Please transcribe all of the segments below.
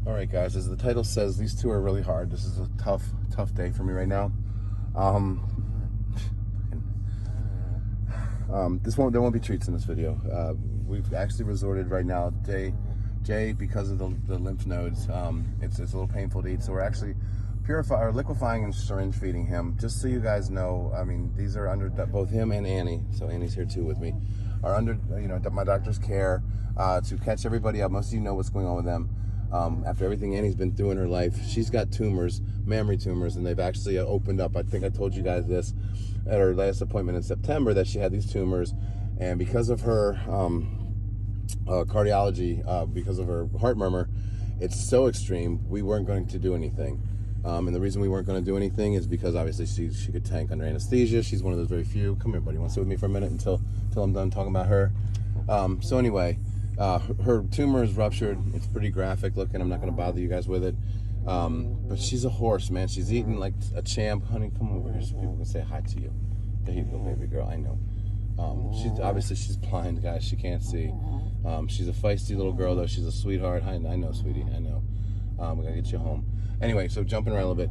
All right, guys, as the title says, these two are really hard. This is a tough day for me right now. There won't be treats in this video. We've actually resorted right now, Jay, because of the lymph nodes. It's a little painful to eat, so we're actually liquefying and syringe feeding him. Just so you guys know, I mean, these are under both him and Annie. So Annie's here too with me. Are under my doctor's care to catch everybody up. Most of you know what's going on with them. After everything Annie's been through in her life, she's got tumors, mammary tumors, and they've actually opened up. I think I told you guys this at her last appointment in September, that she had these tumors, and because of her cardiology, because of her heart murmur, it's so extreme, we weren't going to do anything. And the reason we weren't going to do anything is because obviously she could tank under anesthesia. She's one of those very few. Come here, buddy. You want to sit with me for a minute until I'm done talking about her? So anyway, her tumor is ruptured. It's pretty graphic looking. I'm not going to bother you guys with it. But she's a horse, man. She's eating like a champ. Honey, come over here so people can say hi to you. There you go, baby girl. I know. She's blind, guys. She can't see. She's a feisty little girl, though. She's a sweetheart. I know, sweetie. I know. We got to get you home. Anyway, so jumping around a little bit.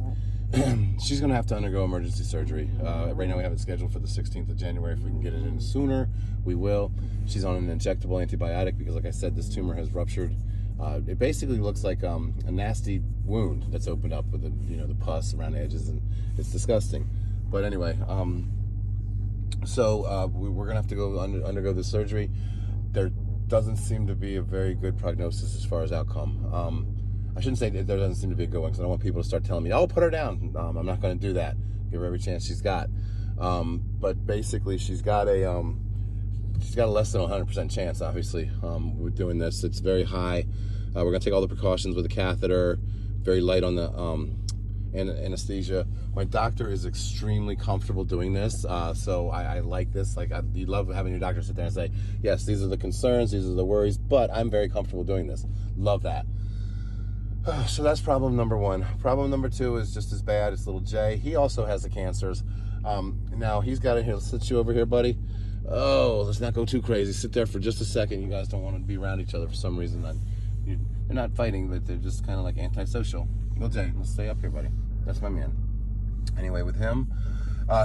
She's going to have to undergo emergency surgery. Right now we have it scheduled for the 16th of January. If we can get it in sooner, we will. She's on an injectable antibiotic because, like I said, this tumor has ruptured. It basically looks like a nasty wound that's opened up with the pus around the edges, and it's disgusting. But anyway, so we're going to have to go undergo this surgery. There doesn't seem to be a very good prognosis as far as outcome. I shouldn't say there doesn't seem to be a good one, because I don't want people to start telling me, "Oh, put her down." I'm not going to do that. Give her every chance she's got. But basically, she's got a less than 100% chance. Obviously, with doing this, it's very high. We're going to take all the precautions with the catheter, very light on the anesthesia. My doctor is extremely comfortable doing this, so I like this. You love having your doctor sit there and say, "Yes, these are the concerns, these are the worries, but I'm very comfortable doing this." Love that. So that's problem number one. Problem number two is just as bad. It's little Jay. He also has the cancers. Now he's got it here. Let's sit you over here, buddy. Oh, let's not go too crazy. Sit there for just a second. You guys don't want to be around each other for some reason. They're not fighting, but they're just kind of like antisocial. Little Jay, let's stay up here, buddy. That's my man. Anyway, with him,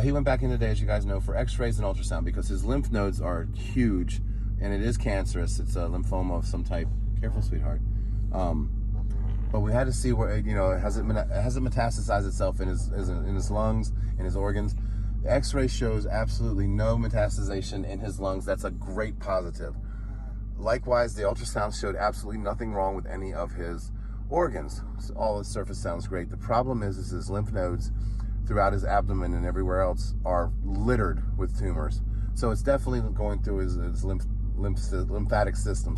he went back in today, as you guys know, for x-rays and ultrasound because his lymph nodes are huge, and it is cancerous. It's a lymphoma of some type. Careful, sweetheart. But we had to see where, has it metastasized itself in his lungs, in his organs. The x-ray shows absolutely no metastasization in his lungs. That's a great positive. Likewise, the ultrasound showed absolutely nothing wrong with any of his organs. So all the surface sounds great. The problem is his lymph nodes throughout his abdomen and everywhere else are littered with tumors. So it's definitely going through his lymphatic system,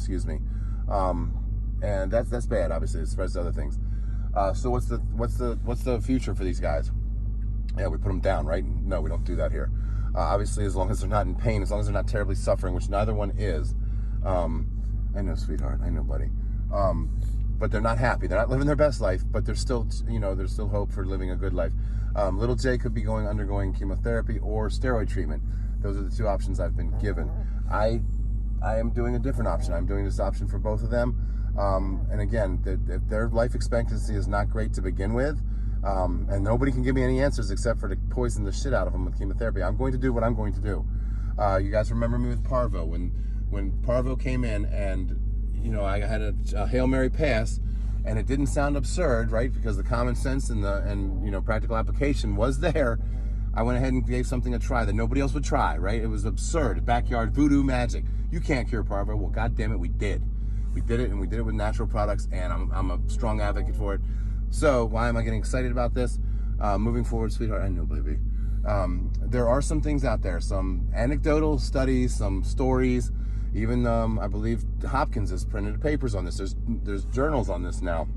and that's bad. Obviously, it spreads to other things. So what's the future for these guys? Yeah, we put them down, right? No, we don't do that here. Obviously, as long as they're not in pain, as long as they're not terribly suffering, which neither one is. I know, sweetheart. I know, buddy. But they're not happy. They're not living their best life, but there's still, there's still hope for living a good life. Little Jay could be undergoing chemotherapy or steroid treatment. Those are the two options I've been given. I am doing a different option. I'm doing this option for both of them. And again, if their life expectancy is not great to begin with, and nobody can give me any answers except for to poison the shit out of them with chemotherapy, I'm going to do what I'm going to do. You guys remember me with Parvo when Parvo came in, and I had a Hail Mary pass, and it didn't sound absurd, right? Because the common sense and practical application was there. I went ahead and gave something a try that nobody else would try, right? It was absurd, backyard voodoo magic. You can't cure Parvo. Well, God damn it, we did. We did it, and we did it with natural products, and I'm a strong advocate for it. So why am I getting excited about this? Moving forward, sweetheart, I know, baby. There are some things out there, some anecdotal studies, some stories. Even I believe Hopkins has printed papers on this. There's journals on this now,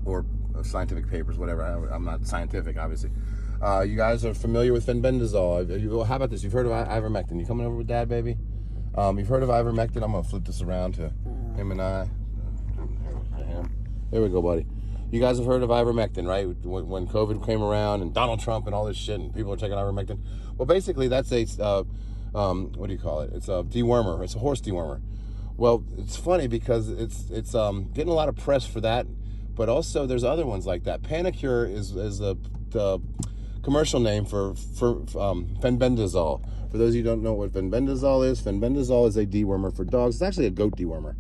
or scientific papers, whatever. I'm not scientific, obviously. You guys are familiar with fenbendazole. How about this? You've heard of ivermectin. You coming over with Dad, baby? You've heard of ivermectin. I'm gonna flip this around to him and I. There we go, buddy. You guys have heard of ivermectin, right? When COVID came around and Donald Trump and all this shit, and people are taking ivermectin. Well, basically, that's a what do you call it? It's a dewormer. It's a horse dewormer. Well, it's funny because it's getting a lot of press for that, but also there's other ones like that. Panacur is the commercial name for fenbendazole. For those of you who don't know what fenbendazole is a dewormer for dogs. It's actually a goat dewormer,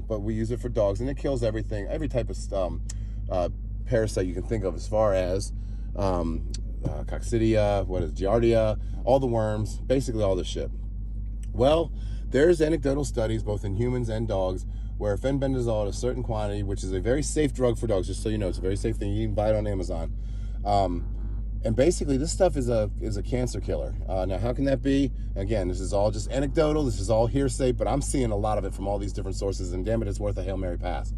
but we use it for dogs, and it kills everything, every type of parasite you can think of, as far as coccidia, giardia, all the worms, basically all the shit. Well, there's anecdotal studies, both in humans and dogs, where fenbendazole at a certain quantity, which is a very safe drug for dogs, just so you know, it's a very safe thing. You can buy it on Amazon. And basically, this stuff is a cancer killer. Now, how can that be? Again, this is all just anecdotal. This is all hearsay, but I'm seeing a lot of it from all these different sources, and damn it, it's worth a Hail Mary pass.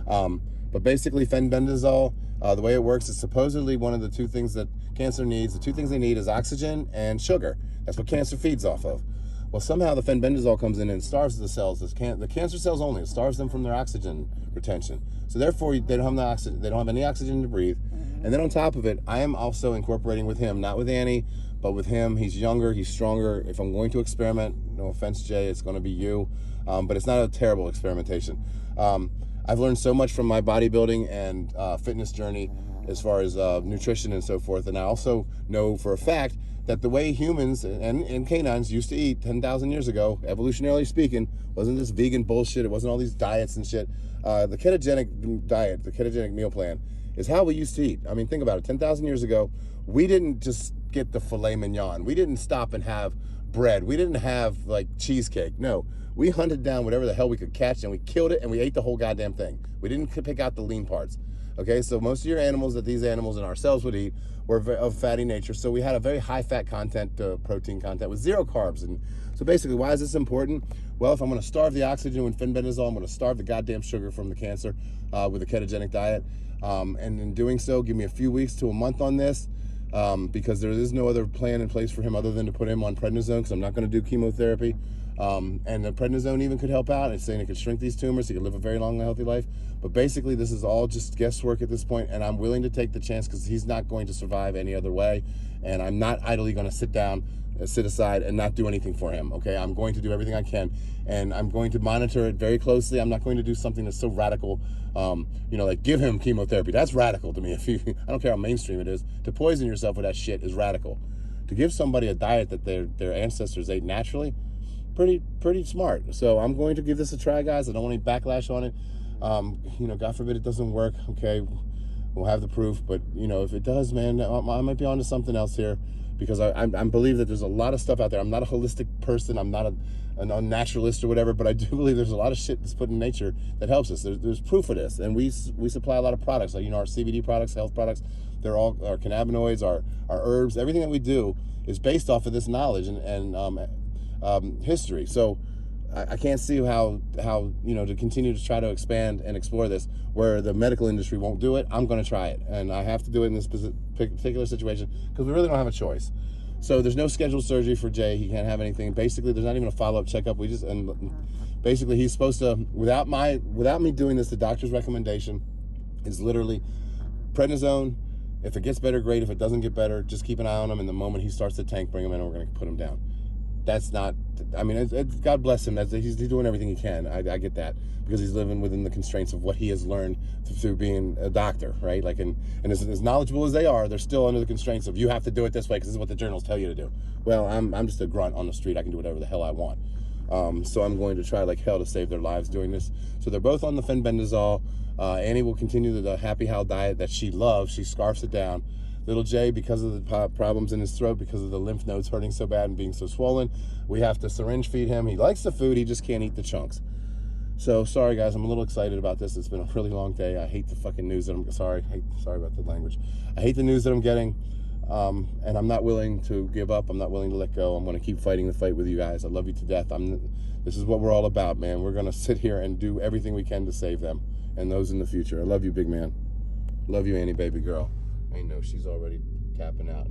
But basically, fenbendazole, the way it works is supposedly one of the two things that cancer needs. The two things they need is oxygen and sugar. That's what cancer feeds off of. Well, somehow the fenbendazole comes in and starves the cells, the cancer cells only. It starves them from their oxygen retention. So therefore, they don't have any oxygen to breathe. And then on top of it, I am also incorporating with him, not with Annie, but with him. He's younger, he's stronger. If I'm going to experiment, no offense, Jay, it's going to be you. But it's not a terrible experimentation. I've learned so much from my bodybuilding and fitness journey as far as nutrition and so forth. And I also know for a fact that the way humans and canines used to eat 10,000 years ago, evolutionarily speaking, wasn't this vegan bullshit. It wasn't all these diets and shit. The ketogenic diet, the ketogenic meal plan, is how we used to eat. I mean, think about it. 10,000 years ago, we didn't just get the filet mignon. We didn't stop and have bread. We didn't have, like, cheesecake. No. We hunted down whatever the hell we could catch, and we killed it, and we ate the whole goddamn thing. We didn't pick out the lean parts. Okay, so most of your animals that these animals and ourselves would eat were of fatty nature. So we had a very high fat content, protein content with zero carbs. And so basically, why is this important? Well, if I'm going to starve the oxygen with fenbendazole, I'm going to starve the goddamn sugar from the cancer with a ketogenic diet. And in doing so, give me a few weeks to a month on this, because there is no other plan in place for him other than to put him on prednisone, because I'm not going to do chemotherapy. And the prednisone even could help out. It's saying it could shrink these tumors. He could live a very long, healthy life. But basically, this is all just guesswork at this point, and I'm willing to take the chance because he's not going to survive any other way. And I'm not idly going to sit aside and not do anything for him. Okay, I'm going to do everything I can, and I'm going to monitor it very closely. I'm not going to do something that's so radical, like give him chemotherapy. That's radical to me. I don't care how mainstream it is. To poison yourself with that shit is radical. To give somebody a diet that their ancestors ate naturally, pretty smart. So I'm going to give this a try, guys. I don't want any backlash on it. God forbid it doesn't work. Okay, we'll have the proof. But if it does, man, I might be onto something else here, because I believe that there's a lot of stuff out there. I'm not a holistic person. I'm not a naturalist or whatever, but I do believe there's a lot of shit that's put in nature that helps us. There's proof of this, and we supply a lot of products, like our CBD products, health products. They're all our cannabinoids, our herbs. Everything that we do is based off of this knowledge and history. So I can't see how to continue to try to expand and explore this where the medical industry won't do it. I'm going to try it, and I have to do it in this particular situation because we really don't have a choice. So there's no scheduled surgery for Jay. He can't have anything. Basically, there's not even a follow-up checkup. Basically he's supposed to, without me doing this, the doctor's recommendation is literally prednisone. If it gets better, great. If it doesn't get better, just keep an eye on him, and the moment he starts to tank, bring him in, and we're going to put him down. That's not, God bless him. He's doing everything he can. I get that, because he's living within the constraints of what he has learned through being a doctor, right? Like, and as knowledgeable as they are, they're still under the constraints of, you have to do it this way because this is what the journals tell you to do. Well, I'm just a grunt on the street. I can do whatever the hell I want. So I'm going to try like hell to save their lives doing this. So they're both on the fenbendazole. Annie will continue the Happy Hal diet that she loves. She scarfs it down. Little Jay, because of the problems in his throat, because of the lymph nodes hurting so bad and being so swollen, we have to syringe feed him. He likes the food, he just can't eat the chunks. So, sorry guys, I'm a little excited about this. It's been a really long day. I hate the fucking news that I'm, sorry about the language. I hate the news that I'm getting, and I'm not willing to give up. I'm not willing to let go. I'm going to keep fighting the fight with you guys. I love you to death. This is what we're all about, man. We're going to sit here and do everything we can to save them and those in the future. I love you, big man. Love you, Annie, baby girl. I know she's already tapping out.